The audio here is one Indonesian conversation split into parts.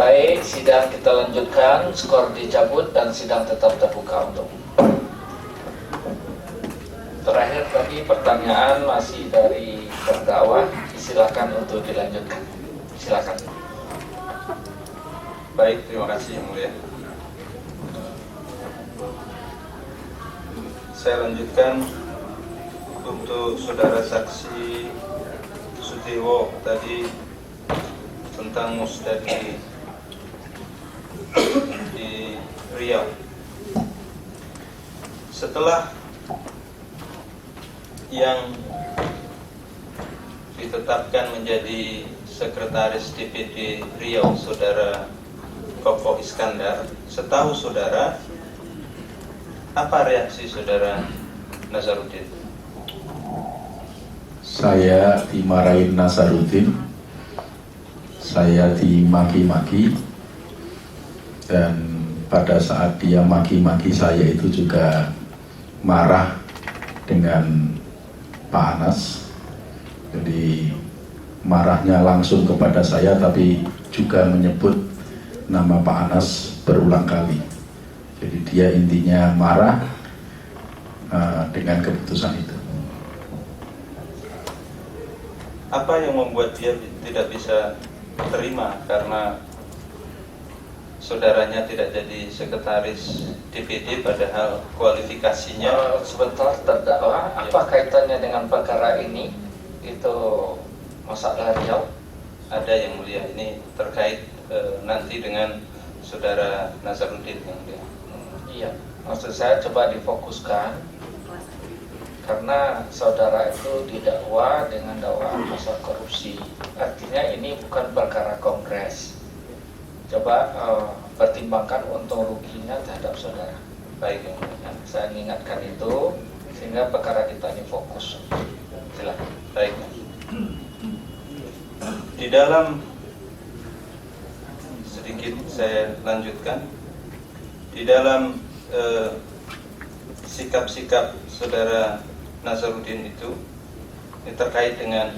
Baik, sidang kita lanjutkan, skor dicabut dan sidang tetap terbuka untuk. Terakhir tadi pertanyaan masih dari terdakwa, silakan untuk dilanjutkan. Silakan. Baik, terima kasih Yang Mulia. Saya lanjutkan untuk saudara saksi Sutiwo tadi tentang musda di Riau. Setelah yang ditetapkan menjadi sekretaris DPD Riau, saudara Koko Iskandar, setahu saudara, apa reaksi saudara Nazarudin? Saya dimarahin Nazarudin, saya dimaki-maki, dan pada saat dia maki-maki saya itu juga marah dengan Pak Anas. Jadi marahnya langsung kepada saya, tapi juga menyebut nama Pak Anas berulang kali. Jadi dia intinya marah dengan keputusan itu. Apa yang membuat dia tidak bisa terima karena saudaranya tidak jadi sekretaris DPD padahal kualifikasinya? Sebentar, terdakwa, apa kaitannya dengan perkara ini? Itu masalah Riau? Ada Yang Mulia, ini terkait nanti dengan saudara Nazarudin Yang Mulia. Iya, maksud saya coba difokuskan, karena saudara itu didakwa dengan dakwaan pasal korupsi. Artinya ini bukan perkara kongres. Coba pertimbangkan untung ruginya terhadap saudara. Baik Yang Mulia. Saya mengingatkan itu sehingga perkara kita ini fokus. Silakan. Baik. Di dalam, sedikit saya lanjutkan, di dalam sikap-sikap saudara Nazarudin itu, ini terkait dengan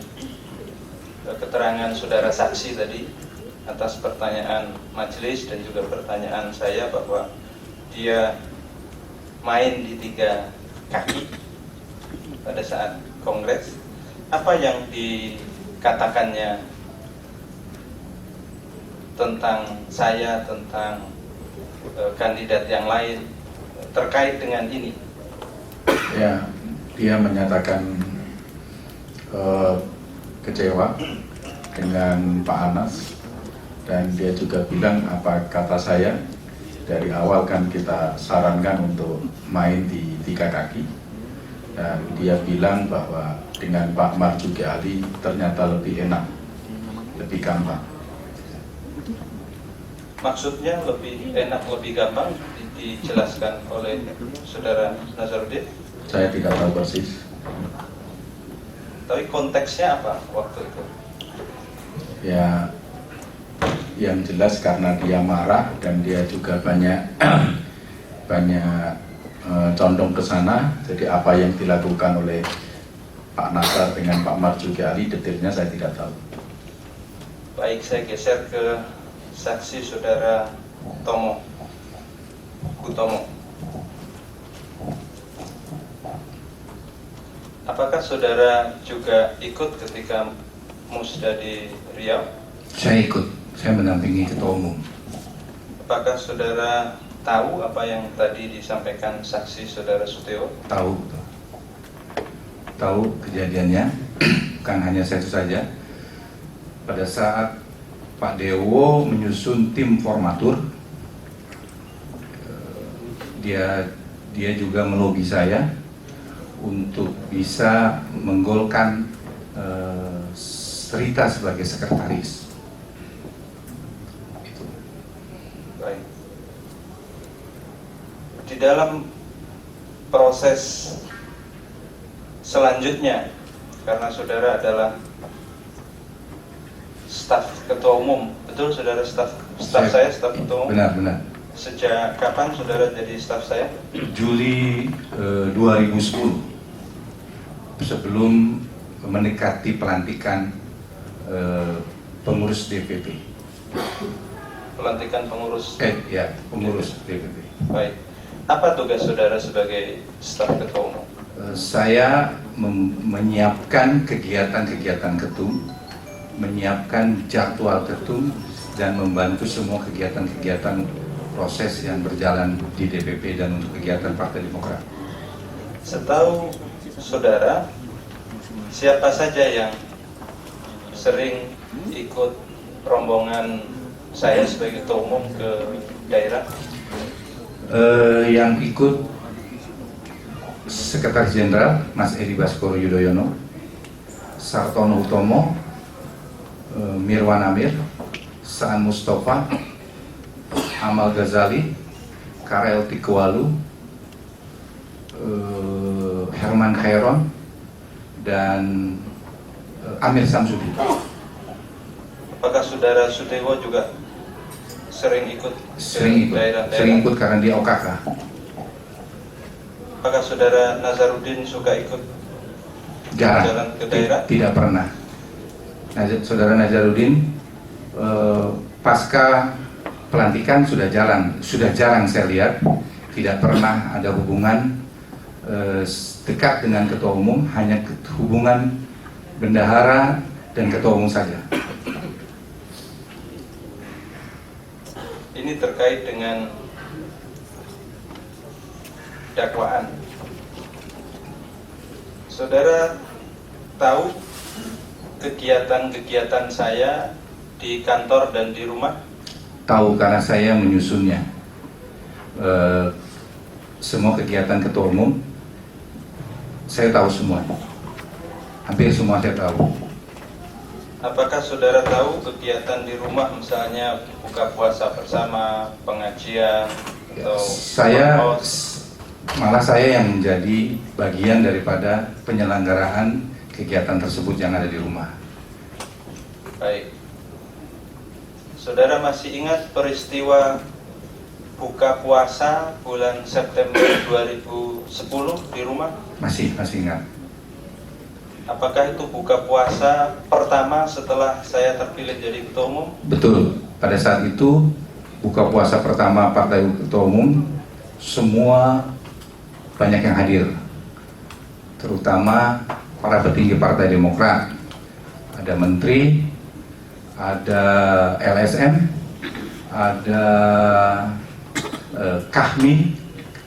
keterangan saudara saksi tadi atas pertanyaan majelis dan juga pertanyaan saya bahwa dia main di 3 kaki pada saat kongres. Apa yang dikatakannya tentang saya, tentang kandidat yang lain terkait dengan ini? Ya, dia menyatakan kecewa dengan Pak Anas, dan dia juga bilang apa kata saya, dari awal kan kita sarankan untuk main di 3 kaki, dan dia bilang bahwa dengan Pak Marzuki Ali ternyata lebih enak, lebih gampang. Maksudnya lebih enak, lebih gampang, dijelaskan oleh saudara Nazarudin? Saya tidak tahu persis. Tapi konteksnya apa waktu itu? Ya, yang jelas karena dia marah dan dia juga banyak condong ke sana. Jadi apa yang dilakukan oleh Pak Nasar dengan Pak Marzuki Ali, detailnya saya tidak tahu. Baik, saya geser ke saksi saudara Kutomo. Apakah saudara juga ikut ketika musda di Riau? Saya ikut, saya mendampingi ketua umum. Apakah saudara tahu apa yang tadi disampaikan saksi saudara Suteo? Tahu kejadiannya. Bukan hanya satu saja. Pada saat Pak Dewo menyusun tim formatur, dia juga melobi saya untuk bisa menggolkan Rita sebagai sekretaris. Itu. Baik. Di dalam proses selanjutnya, karena saudara adalah staf ketua umum, betul saudara staf saya staf ketua umum? Benar. Sejak kapan saudara jadi staf saya? Juli 2010, sebelum mendekati pelantikan pengurus DPP. pelantikan pengurus. Pengurus DPP. Baik. Apa tugas saudara sebagai staf ketua umum? Saya menyiapkan kegiatan-kegiatan ketum, menyiapkan jadwal ketum, dan membantu semua kegiatan-kegiatan proses yang berjalan di DPP dan untuk kegiatan Partai Demokrat. Setahu saudara, siapa saja yang sering ikut rombongan saya sebagai ketua umum ke daerah? Yang ikut Sekretaris Jenderal Mas Edi Baskoro Yudhoyono, Sartono Utomo, Mirwan Amir, Saan Mustafa, Amal Ghazali, Karel Tikwalu, Herman Khairon, dan Amir Samsudi. Apakah saudara Sudewo juga sering ikut Sering ikut karena dia OKK. Apakah saudara Nazarudin suka ikut Jarang, jalan ke daerah? tidak pernah. Saudara Nazarudin pasca pelantikan sudah jarang saya lihat, tidak pernah ada hubungan dekat dengan ketua umum, hanya hubungan bendahara dan ketua umum saja. Ini terkait dengan dakwaan. Saudara tahu kegiatan-kegiatan saya di kantor dan di rumah? Tahu karena saya menyusunnya. Semua kegiatan ketua umum saya tahu semua. Hampir semua saya tahu. Apakah saudara tahu kegiatan di rumah, misalnya buka puasa bersama, pengajian, atau Malah saya yang menjadi bagian daripada penyelenggaraan kegiatan tersebut yang ada di rumah. Baik. Saudara masih ingat peristiwa buka puasa bulan September 2010 di rumah? Masih ingat. Apakah itu buka puasa pertama setelah saya terpilih jadi ketua umum? Betul. Pada saat itu buka puasa pertama Partai Ketua Umum, semua banyak yang hadir, terutama para petinggi Partai Demokrat. Ada menteri, ada LSM, ada KAHMI,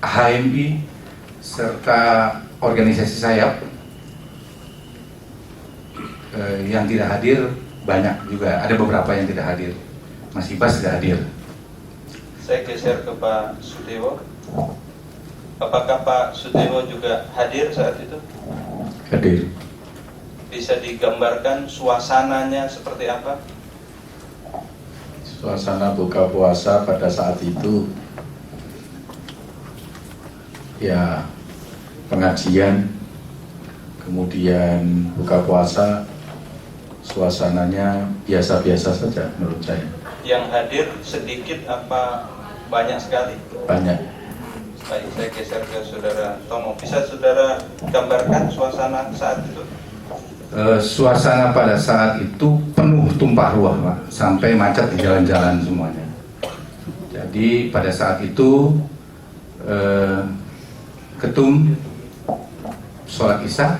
HMI, serta organisasi sayap. Yang tidak hadir banyak juga, ada beberapa yang tidak hadir. Mas Ibas tidak hadir. Saya geser ke Pak Sudewo. Apakah Pak Sudewo juga hadir saat itu? Hadir. Bisa digambarkan suasananya seperti apa? Suasana buka puasa pada saat itu ya pengajian, kemudian buka puasa, suasananya biasa-biasa saja menurut saya. Yang hadir sedikit apa banyak sekali? Banyak. Baik, saya geser ke saudara Tomo. Bisa saudara gambarkan suasana saat itu? Suasana pada saat itu penuh tumpah ruah, Pak, sampai macet di jalan-jalan semuanya. Jadi pada saat itu ketum sholat isya,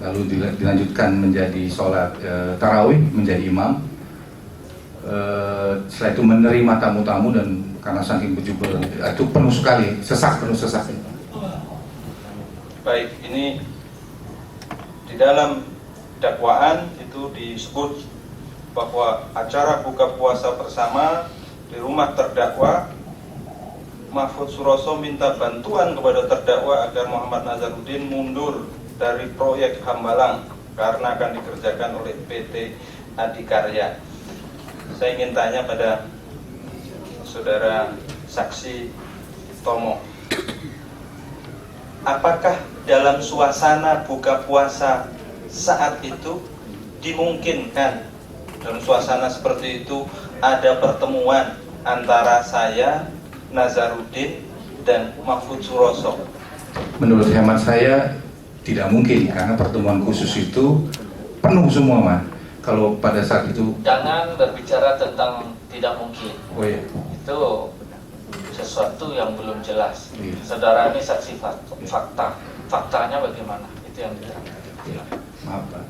lalu dilanjutkan menjadi sholat tarawih, menjadi imam. Setelah itu menerima tamu-tamu, dan karena saking berjubel itu penuh sekali, penuh sesak. Baik, ini di dalam dakwaan itu disebut bahwa acara buka puasa bersama di rumah terdakwa, Mahfud Suroso minta bantuan kepada terdakwa agar Muhammad Nazarudin mundur dari proyek Hambalang karena akan dikerjakan oleh PT Adikarya. Saya ingin tanya pada saudara saksi Tomo, apakah dalam suasana buka puasa saat itu dimungkinkan dalam suasana seperti itu ada pertemuan antara saya, Nazarudin, dan Mahfud Suroso? Menurut hemat saya tidak mungkin, karena pertemuan khusus itu penuh semua, Mas. Kalau pada saat itu Jangan berbicara tentang tidak mungkin. Oh iya. Itu sesuatu yang belum jelas. Iya. Saudara ini saksi fakta. Faktanya bagaimana? Itu yang diterangkan. Maaf Pak.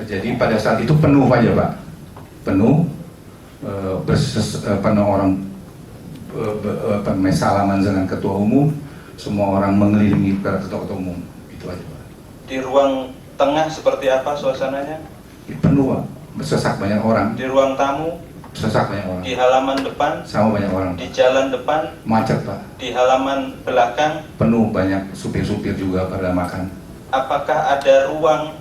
Jadi pada saat itu penuh aja Pak, penuh penuh orang salaman dengan ketua umum, semua orang mengelilingi ketua umum, itu aja Pak. Di ruang tengah seperti apa suasananya? Penuh Pak, sesak banyak orang. Di ruang tamu? Sesak banyak orang. Di halaman depan? Sama banyak orang. Di jalan depan? Macet Pak. Di halaman belakang? Penuh, banyak supir-supir juga pada makan. Apakah ada ruang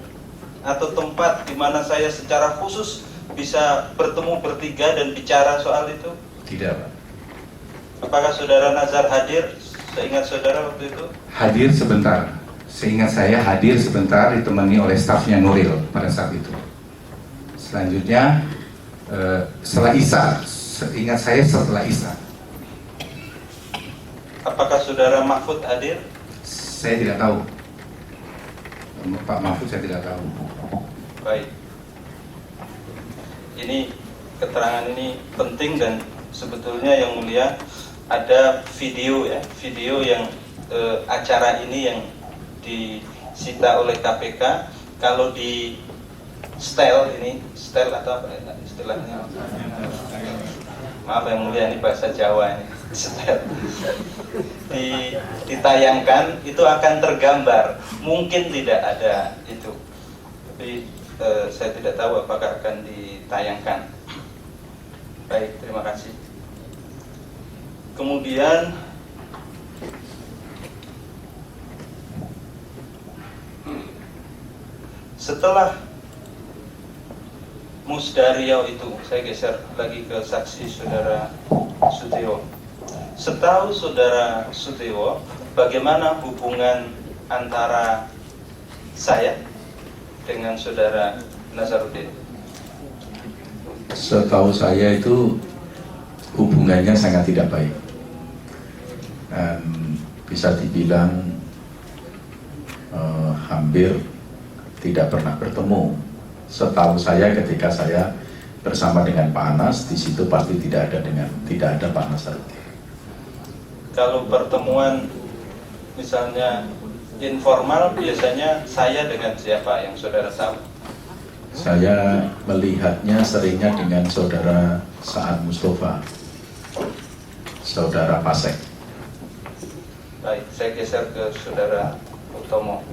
atau tempat di mana saya secara khusus bisa bertemu bertiga dan bicara soal itu? Tidak Pak. Apakah saudara Nazar hadir? Seingat saudara waktu itu? Hadir sebentar. Seingat saya hadir sebentar ditemani oleh stafnya Nuril pada saat itu. Selanjutnya setelah Isya, seingat saya setelah Isya. Apakah saudara Mahfud hadir? Saya tidak tahu. Pak Mahfud saya tidak tahu. Baik. Ini keterangan ini penting dan sebetulnya yang mulia ada video ya, video yang acara ini yang disita oleh KPK. Kalau di setel atau apa ya, istilahnya? Maaf yang mulia, ini bahasa Jawa ini. Setel. Ditayangkan itu akan tergambar. Mungkin tidak ada itu, tapi saya tidak tahu apakah akan ditayangkan. Baik, terima kasih. Kemudian setelah Musda Riau itu, saya geser lagi ke saksi saudara Sutewo. Setahu saudara Sutewo, bagaimana hubungan antara saya dengan saudara Nazarudin? Setahu saya itu hubungannya sangat tidak baik. Bisa dibilang hampir tidak pernah bertemu. Setahu saya ketika saya bersama dengan Pak Anas, di situ pasti tidak ada Pak Nazarudin. Kalau pertemuan misalnya informal, biasanya saya dengan siapa yang saudara tahu? Saya melihatnya seringnya dengan saudara Sa'ad Mustafa, saudara Pasek. Baik, saya geser ke saudara Utomo.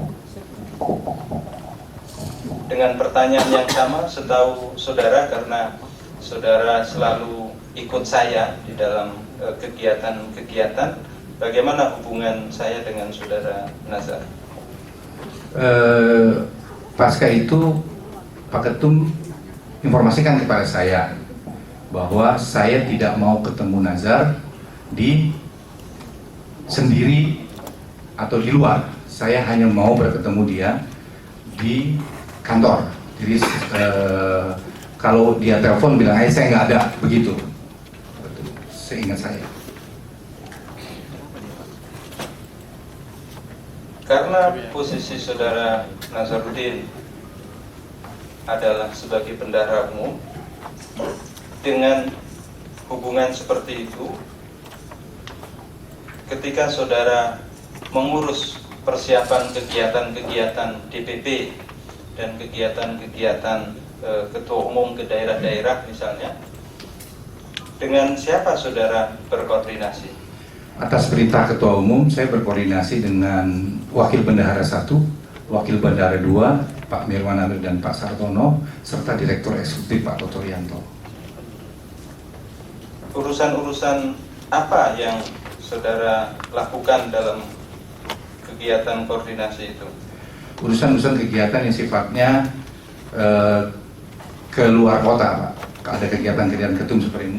Dengan pertanyaan yang sama, setahu saudara, karena saudara selalu ikut saya di dalam kegiatan-kegiatan, bagaimana hubungan saya dengan saudara Nazar? Pasca itu Pak Ketum informasikan kepada saya bahwa saya tidak mau ketemu Nazar di sendiri atau di luar. Saya hanya mau bertemu dia di kantor. Jadi kalau dia telepon bilang, saya nggak ada, begitu. Seingat saya. Karena posisi saudara Nazarudin adalah sebagai bendahara umum, dengan hubungan seperti itu, ketika saudara mengurus persiapan kegiatan-kegiatan DPP dan kegiatan-kegiatan ketua umum ke daerah-daerah misalnya, dengan siapa saudara berkoordinasi? Atas perintah ketua umum, saya berkoordinasi dengan wakil bendahara 1, wakil bendahara 2, Pak Mirwan Amir dan Pak Sartono, serta Direktur Eksekutif Pak Toto Rianto. Urusan-urusan apa yang saudara lakukan dalam kegiatan koordinasi itu? Urusan-urusan kegiatan yang sifatnya ke luar kota, Pak. Ada kegiatan-kegiatan ketum seperti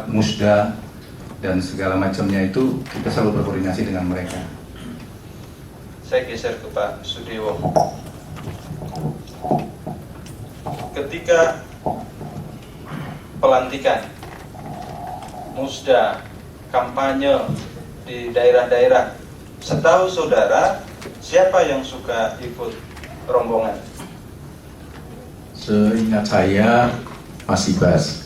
Musda dan segala macamnya, itu kita selalu berkoordinasi dengan mereka. Saya geser ke Pak Sudewo. Ketika pelantikan, Musda, kampanye di daerah-daerah, setahu saudara, siapa yang suka ikut rombongan? Seingat saya Mas Ibas.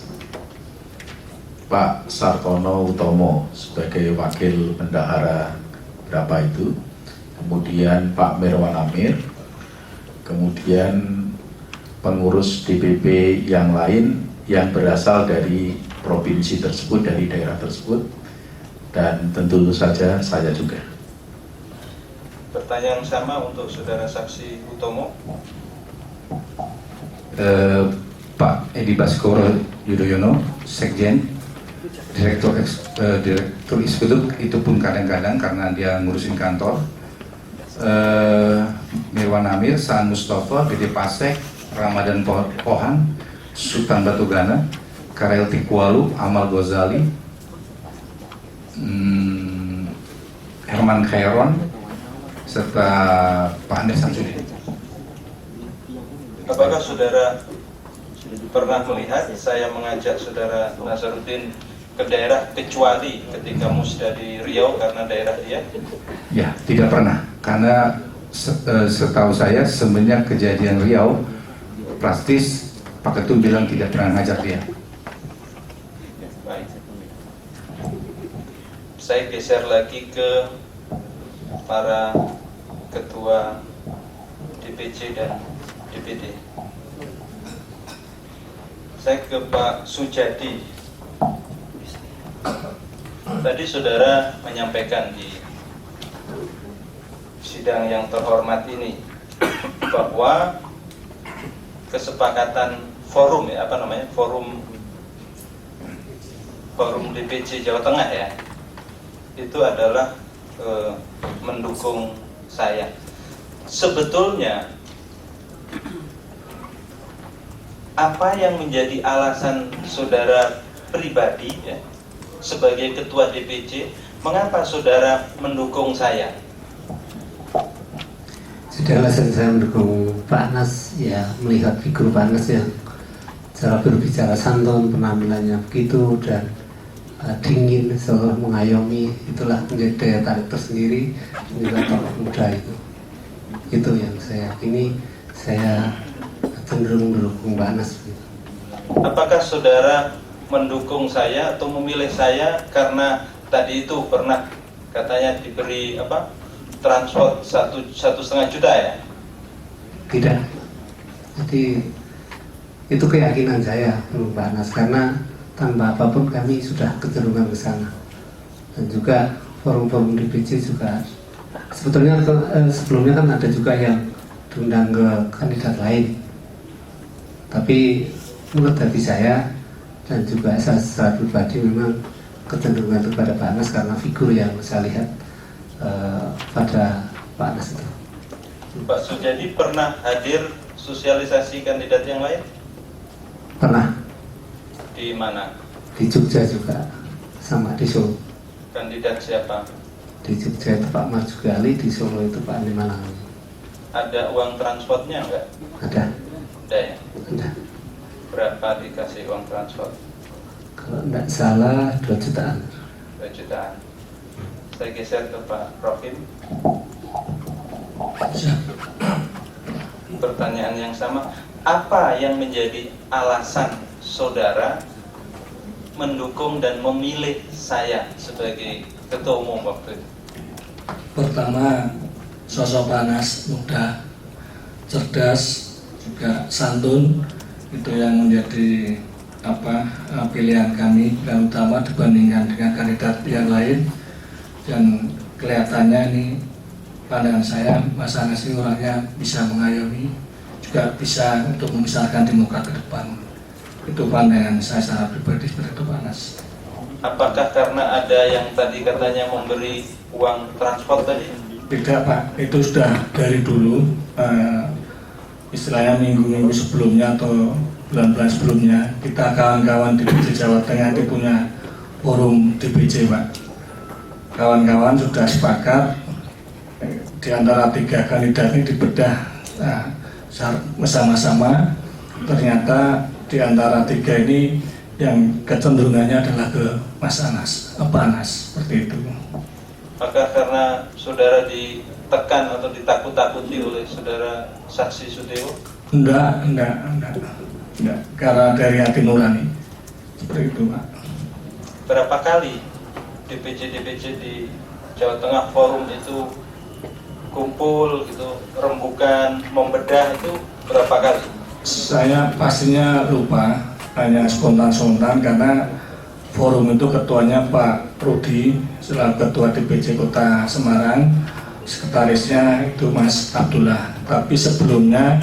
Pak Sartono Utomo sebagai wakil bendahara berapa itu, kemudian Pak Mirwan Amir, kemudian pengurus DPP yang lain yang berasal dari provinsi tersebut, dari daerah tersebut, dan tentu saja saya juga. Pertanyaan sama untuk saudara saksi Utomo. Pak Edi Baskoro Yudhoyono, Sekjen, Direktur Eksekutif, itu pun kadang-kadang karena dia ngurusin kantor. Mirwan Amir, Saan Mustafa, Gede Pasek, Ramadan Pohan, Sultan Batugana, Karel Tikwalu, Amal Ghazali, Herman Khairon, serta Pak Andres Samsudin. Apakah saudara pernah melihat saya mengajak saudara Nazarudin ke daerah kecuali ketika musda di Riau karena daerah dia? Ya, tidak pernah, karena setahu saya semenjak kejadian Riau, praktis Pak Ketum bilang tidak pernah ngajak dia. Baik. Saya geser lagi ke para ketua DPC dan DPD. Saya ke Pak Sujadi. Tadi saudara menyampaikan di sidang yang terhormat ini bahwa kesepakatan forum forum DPC Jawa Tengah ya, itu adalah mendukung saya. Sebetulnya apa yang menjadi alasan saudara pribadi ya, sebagai ketua DPC, mengapa saudara mendukung saya? Sudah alasan saya mendukung Pak Anas, ya melihat figur Pak Anas yang cara berbicara santun, penampilannya begitu dan dingin, selalu mengayomi, itulah menjadi daya tarik tersendiri juga tokoh muda itu. Itu yang saya yakini, saya cenderung mendukung Pak Anas. Apakah saudara mendukung saya atau memilih saya karena tadi itu pernah katanya diberi transport 1,5 juta ya? Tidak. Jadi itu keyakinan saya Pak Anas, karena tanpa apapun kami sudah kecenderungan ke sana. Dan juga forum-forum DPC juga sebetulnya sebelumnya kan ada juga yang diundang ke kandidat lain. Tapi menurut hati saya dan juga saya secara pribadi memang kecenderungan kepada Pak Anas karena figur yang saya lihat pada Pak Anas itu. Pak Sujadi pernah hadir sosialisasi kandidat yang lain? Pernah. Di mana? Di Jogja juga, sama di Solo. Kandidat siapa? Di Jogja itu Pak Marzugali, di Solo itu Pak Andi Malang. Ada uang transportnya enggak? Ada. Ada ya? Ada. Berapa dikasih uang transport? Kalau tidak salah 2 jutaan. 2 jutaan. Saya geser ke Pak Rofim. Pertanyaan yang sama, apa yang menjadi alasan saudara mendukung dan memilih saya sebagai ketua umum waktu itu? Pertama, sosok Anas muda, cerdas, juga santun, itu yang menjadi pilihan kami dan utama dibandingkan dengan kandidat yang lain. Dan kelihatannya ini pandangan saya, Mas Anas ini orangnya bisa mengayomi, juga bisa untuk membesarkan Demokrat ke depan. Itu pandangan saya secara pribadi seperti itu Pak Anas. Apakah karena ada yang tadi katanya memberi uang transport tadi? Tidak Pak, itu sudah dari dulu, istilahnya minggu-minggu sebelumnya atau bulan-bulan sebelumnya, kita kawan-kawan di DPC Jawa Tengah itu punya forum DPC Pak. Kawan-kawan sudah sepakat di antara 3 kandidat ini dibedah bersama-sama. Ternyata di antara 3 ini yang kecenderungannya adalah ke Mas Anas, Pak Anas, seperti itu. Maka karena saudara ditekan atau ditakut-takuti oleh saudara saksi Sudewo? Enggak. Karena dari hati nurani, seperti itu Pak. berapa kali DPC di Jawa Tengah forum itu kumpul gitu, rembukan, membedah itu berapa kali? Saya pastinya lupa, hanya spontan-spontan karena forum itu ketuanya Pak Rudi selaku Ketua DPC Kota Semarang, sekretarisnya itu Mas Abdullah. Tapi sebelumnya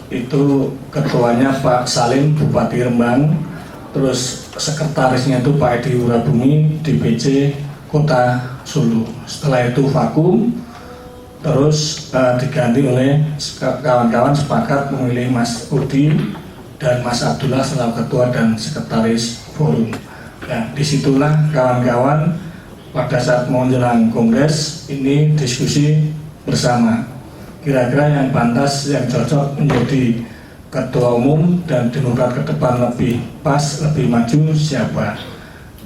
itu ketuanya Pak Salim Bupati Rembang, terus sekretarisnya itu Pak Edi Wurabumi DPC Kota Solo. Setelah itu vakum, terus diganti oleh kawan-kawan sepakat memilih Mas Rudi dan Mas Abdullah selaku ketua dan sekretaris forum. Nah, disitulah kawan-kawan pada saat mau menjelang kongres ini diskusi bersama. Kira-kira yang pantas, yang cocok menjadi ketua umum dan Demokrat ke depan lebih pas, lebih maju siapa?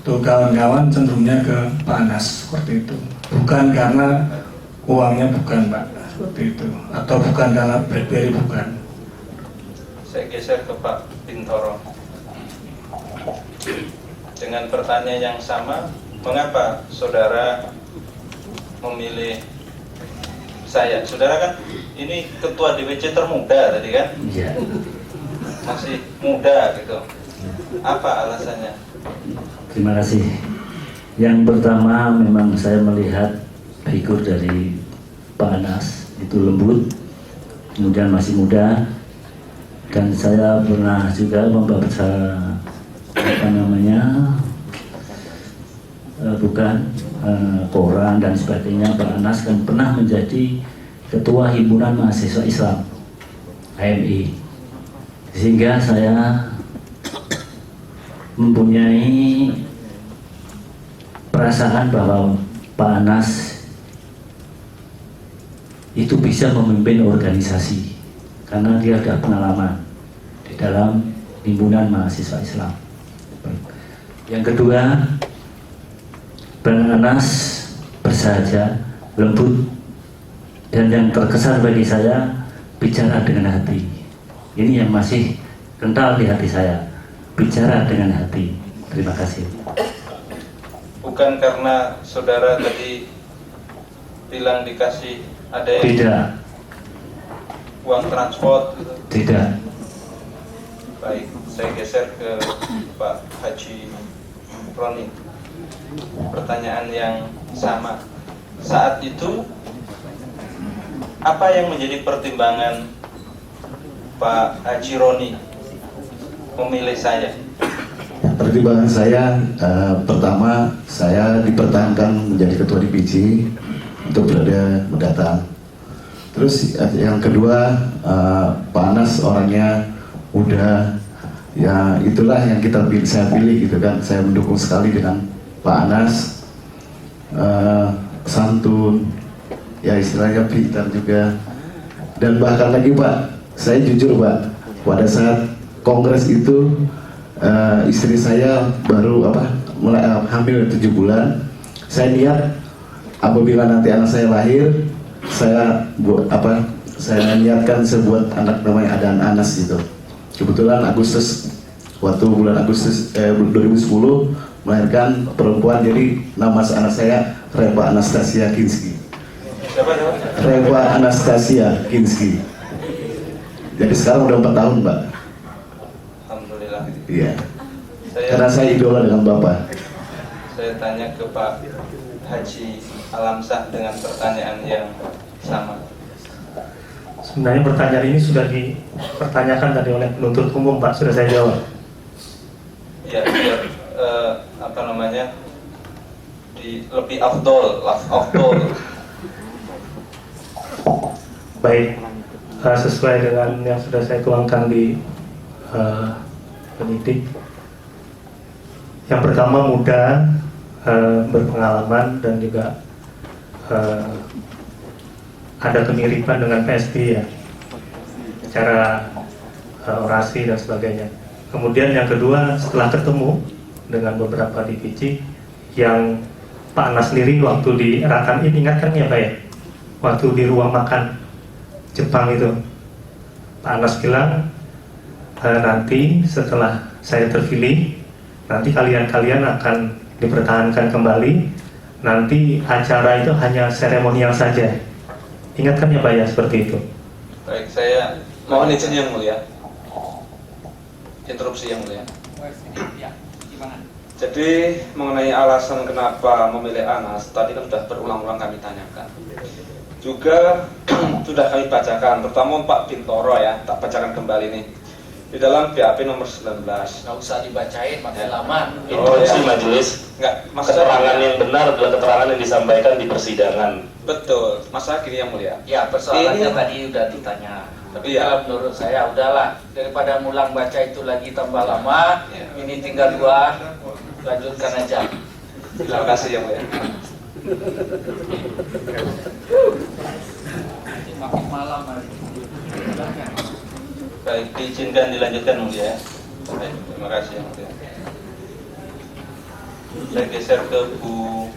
Tuh kawan-kawan cenderungnya ke Pak Anas seperti itu. Bukan karena uangnya, bukan Pak, seperti itu, atau bukan karena BlackBerry, bukan. Saya geser ke Pak Bintoro dengan pertanyaan yang sama. Mengapa saudara memilih saya? Saudara kan ini ketua DPC termuda tadi kan? Iya. Masih muda gitu. Apa alasannya? Terima kasih. Yang pertama memang saya melihat figur dari Pak Anas itu lembut, kemudian masih muda, dan saya pernah juga membaca koran dan sebagainya. Pak Anas kan pernah menjadi ketua himpunan mahasiswa Islam HMI, sehingga saya mempunyai perasaan bahwa Pak Anas itu bisa memimpin organisasi karena dia ada pengalaman di dalam himpunan mahasiswa Islam. Yang kedua, Bang Anas bersahaja, lembut, dan yang terkesan bagi saya bicara dengan hati. Ini yang masih kental di hati saya, bicara dengan hati. Terima kasih. Bukan karena saudara tadi bilang dikasih ada yang Tidak, uang transport gitu. tidak. Baik, saya geser ke Pak Haji Roni. Pertanyaan yang sama. Saat itu apa yang menjadi pertimbangan Pak Haji Roni memilih saya? Pertimbangan saya, pertama saya dipertahankan menjadi ketua DPC untuk periode mendatang. Terus yang kedua, Pak Anas orangnya muda, ya itulah yang saya pilih gitu kan. Saya mendukung sekali dengan Pak Anas, santun, ya istilahnya pintar juga. Dan bahkan lagi Pak, saya jujur Pak, pada saat kongres itu istri saya baru mulai hamil 7 bulan. Saya niat apabila nanti anak saya lahir, saya niatkan sebuat anak namanya Adan Anas gitu. Kebetulan waktu bulan Agustus 2010 melahirkan perempuan, jadi nama anak saya Reva Anastasia Kinski. Reva Anastasia Kinski. Jadi sekarang udah 4 tahun Pak. Alhamdulillah. Iya. Karena saya idola dengan Bapak. Saya tanya ke Pak Haji Alamsah dengan pertanyaan yang sama. Sebenarnya pertanyaan ini sudah dipertanyakan tadi oleh penuntut umum Pak, sudah saya jawab. Ya, biar lebih afdol. Baik, sesuai dengan yang sudah saya tuangkan di penyidik. Yang pertama muda, berpengalaman, dan juga ada kemiripan dengan PSB ya, secara orasi dan sebagainya. Kemudian yang kedua, setelah ketemu dengan beberapa DPC yang Pak Anas sendiri waktu di Rakan ini, ingat kan ya Pak ya, waktu di ruang makan Jepang itu, Pak Anas bilang nanti setelah saya terpilih, nanti kalian akan dipertahankan kembali. Nanti acara itu hanya seremonial saja. Ingatkan ya Pak ya, seperti itu. Baik, saya mohon izin yang mulia. Interupsi yang mulia. Jadi mengenai alasan kenapa memilih Anas, tadi kan sudah berulang-ulang kami tanyakan. Juga sudah kami bacakan, terutama Pak Bintoro ya, tak bacakan kembali nih. Di dalam BAP nomor 19. Nggak usah dibacain, makin lama. Interupsi majelis. Enggak, Keterangan yang benar adalah keterangan yang disampaikan di persidangan. Betul, masalah gini yang mulia. Ya, persoalannya Ini- tadi udah ditanya. Tapi Iya. ya menurut saya udahlah, daripada ngulang baca itu lagi tambah lama. Ini tinggal 2, lanjutkan aja. Terima kasih yang mulia. Makin malam hari. Baik, diizinkan dilanjutkan mulia. Baik, terima kasih yang mulia. Saya geser ke Bu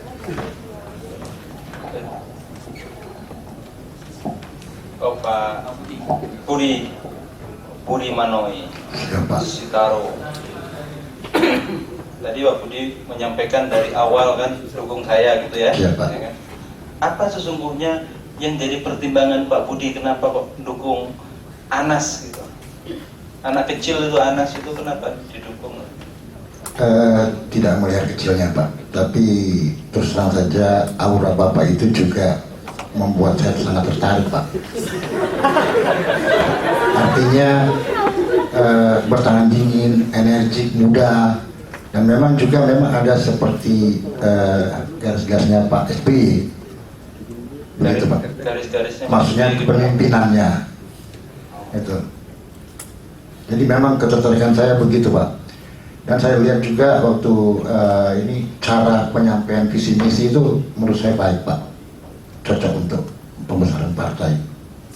Pak Budi Manoi Sitaro. Tadi Pak Budi menyampaikan dari awal kan dukung saya gitu ya. Iya, Pak. Ya kan? Apa sesungguhnya yang jadi pertimbangan Pak Budi kenapa kok dukung Anas gitu? Anak kecil itu Anas itu kenapa didukung? Tidak melihat kecilnya Pak, tapi terus terang saja aura Bapak itu juga membuat saya sangat tertarik Pak. Artinya bertahan dingin, energik, muda, dan memang ada seperti garis-garisnya Pak SBY, begitu Pak. Garis-garisnya Maksudnya kepemimpinannya itu. Jadi memang ketertarikan saya begitu Pak. Dan saya lihat juga waktu ini cara penyampaian visi misi itu menurut saya baik Pak, cocok untuk pembesaran partai.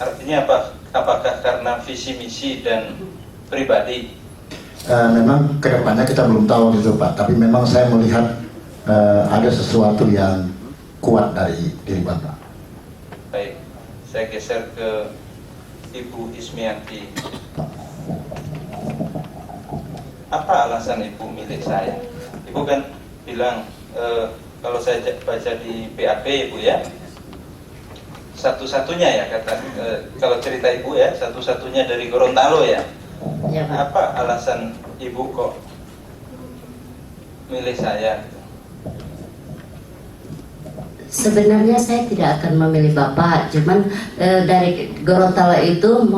Artinya apa? Apakah karena visi misi dan pribadi? Memang kedepannya kita belum tahu gitu Pak, tapi memang saya melihat ada sesuatu yang kuat dari diri Bapak. Baik, saya geser ke Ibu Ismiati. Apa alasan Ibu milih saya? Ibu kan bilang kalau saya baca di BAP Ibu ya, satu-satunya ya kata kalau cerita Ibu ya, satu-satunya dari Gorontalo ya. Ya, Pak. Apa alasan Ibu kok milih saya? Sebenarnya saya tidak akan memilih Bapak, cuman dari Gorontalo itu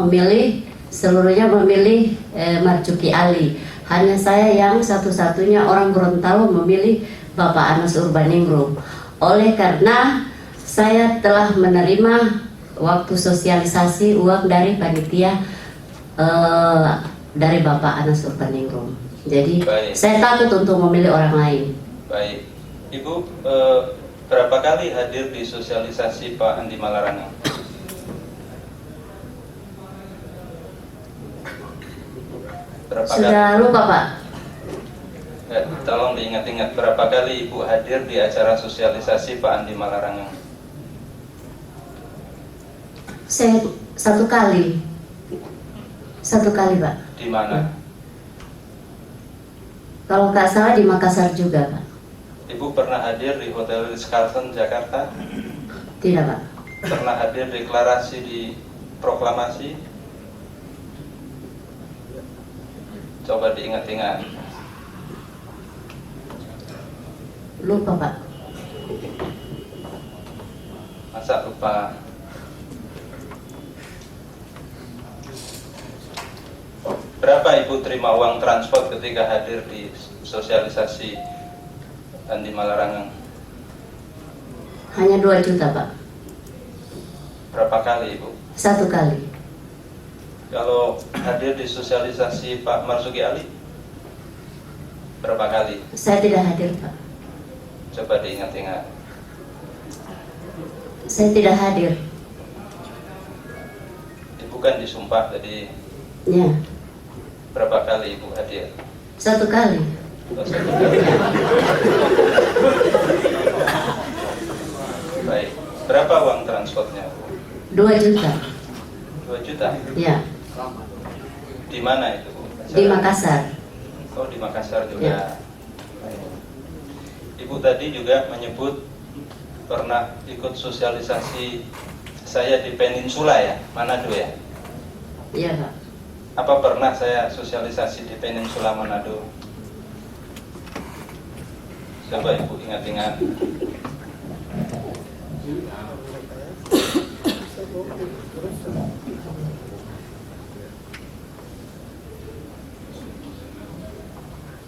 seluruhnya memilih Marzuki Ali. Hanya saya yang satu-satunya orang Gorontalo memilih Bapak Anas Urbaningrum. Oleh karena saya telah menerima waktu sosialisasi uang dari panitia dari Bapak Anas Urbaningrum. Jadi Baik. saya takut untuk memilih orang lain. Baik, Ibu berapa kali hadir di sosialisasi Pak Andi Malarangang? Berapa Sudah kali? lupa Pak? Ya, tolong diingat-ingat berapa kali Ibu hadir di acara sosialisasi Pak Andi Malarangang? Saya satu kali Pak. Di mana? Kalau nggak salah di Makassar juga Pak. Ibu pernah hadir di Hotel Ritz-Carlton Jakarta? Tidak Pak. Pernah hadir deklarasi di proklamasi? Coba diingat-ingat. Lupa Pak. Masa lupa? Berapa Ibu terima uang transport ketika hadir di sosialisasi Andi Malarangang? Hanya 2 juta Pak. Berapa kali Ibu? Satu kali. Kalau hadir di sosialisasi Pak Marzuki Ali? Berapa kali? Saya tidak hadir Pak. Coba diingat-ingat. Saya tidak hadir. Ibu kan disumpah tadi. Ya. Berapa kali Ibu hadir? Satu kali. Oh, satu kali. Baik. Berapa uang transportnya Bu? 2 juta. 2 juta? Ya. Di mana itu Bu? Di Makassar. Oh, di Makassar juga. Ya. Baik. Ibu tadi juga menyebut pernah ikut sosialisasi saya di Peninsula ya, Manado ya? Iya Pak. Apa pernah saya sosialisasi di Peninsula Manado? Coba Ibu ingat-ingat.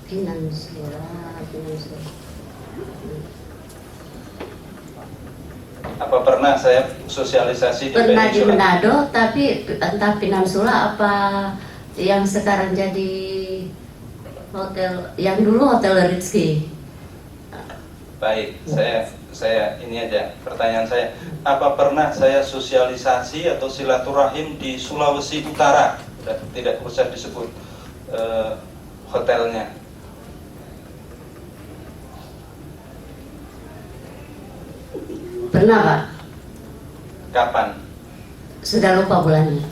Peninsula. Apa pernah saya sosialisasi di Pernah di Peninsula? Manado, tapi entah Peninsula apa yang sekarang jadi hotel, yang dulu Hotel Rizky. Baik, saya ini aja pertanyaan saya. Apa pernah saya sosialisasi atau silaturahim di Sulawesi Utara? Tidak usah disebut hotelnya. Pernah Pak. Kapan? Sudah lupa bulannya.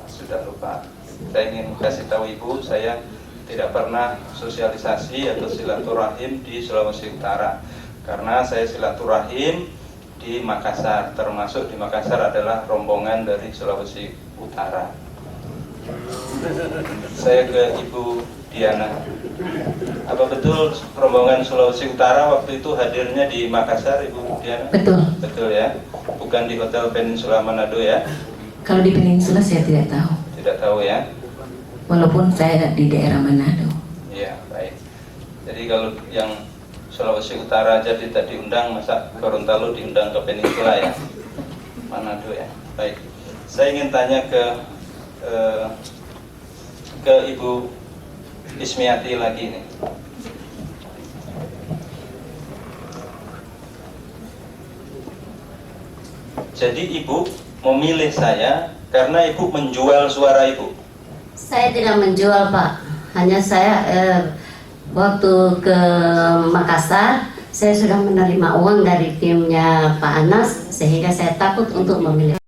Sudah lupa. Saya ingin kasih tahu Ibu, saya tidak pernah sosialisasi atau silaturahim di Sulawesi Utara. Karena saya silaturahim di Makassar, termasuk di Makassar adalah rombongan dari Sulawesi Utara. Saya ke Ibu Diana. Apa betul rombongan Sulawesi Utara waktu itu hadirnya di Makassar, Ibu Diana? Betul. Betul ya? Bukan di Hotel Peninsula Manado ya? Kalau di Peninsula saya tidak tahu. Tidak tahu ya? Walaupun saya di daerah Manado. Iya, baik. Jadi kalau yang Sulawesi Utara aja tidak diundang, masa Gorontalo diundang ke Peninsula ya? Manado ya? Baik. Saya ingin tanya ke Ibu Ismiati lagi nih. Jadi Ibu memilih saya karena Ibu menjual suara Ibu. Saya tidak menjual Pak, hanya saya waktu ke Makassar saya sudah menerima uang dari timnya Pak Anas, sehingga saya takut untuk memilih.